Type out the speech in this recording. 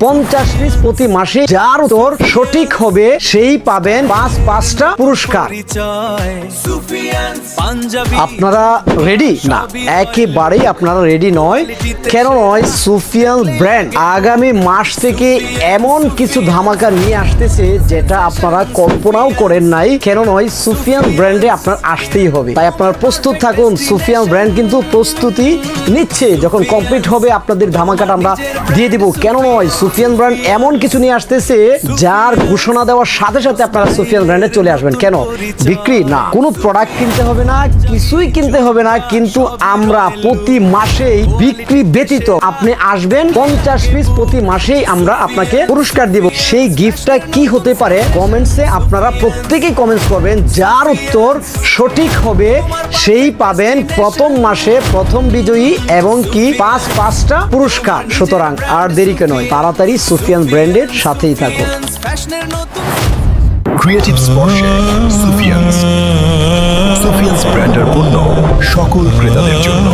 50 piece প্রতি মাসে, যার উত্তর সঠিক হবে সেই পাবেন 5টা পুরস্কার। আপনারা রেডি? না, একেবারেই আপনারা রেডি নয়। কেন নয়? সুফিয়ান ব্র্যান্ড আগামী মাস থেকে এমন কিছু ধামাকা নিয়ে আসতেছে যেটা আপনারা কল্পনাও করেন নাই। কেন নয়? সুফিয়ান ব্র্যান্ডে আপনার আসতেই হবে, তাই আপনারা প্রস্তুত থাকুন। সুফিয়ান ব্র্যান্ড কিন্তু প্রস্তুতি নিচ্ছে, যখন কমপ্লিট হবে আপনাদের ধামাকাটা আমরা দিয়ে দিব। কেন নয়? সুফিয়ান ব্র্যান্ড এমন কিছু নিয়ে আসতেছে যার ঘোষণা দেওয়ার সাথে সাথে আপনারা সুফিয়ান ব্র্যান্ডে চলে আসবেন। কেন? বিক্রি না, কোনো প্রোডাক্ট কিনতে হবে না, কিছুই কিনতে হবে না, কিন্তু আমরা প্রতি মাসেই বিক্রি ব্যতীত আপনি আসবেন 50 পিস প্রতি মাসেই আমরা আপনাকে পুরস্কার দিব। সেই গিফটটা কি হতে পারে কমেন্টসে আপনারা প্রত্যেকেই কমেন্টস করবেন। যার উত্তর সঠিক হবে সেই পাবেন প্রথম মাসে প্রথম বিজয়ী এবং কি 5টা পুরস্কার। সুতরাং আর দেরি কেন, তাড়াতাড়ি সুফিয়ান ব্র্যান্ডের সাথেই থাকুন। ক্রিয়েটিভ স্পর্শে সুফিয়ানস ব্র্যান্ডের পণ্য সকল ক্রেতাদের জন্য।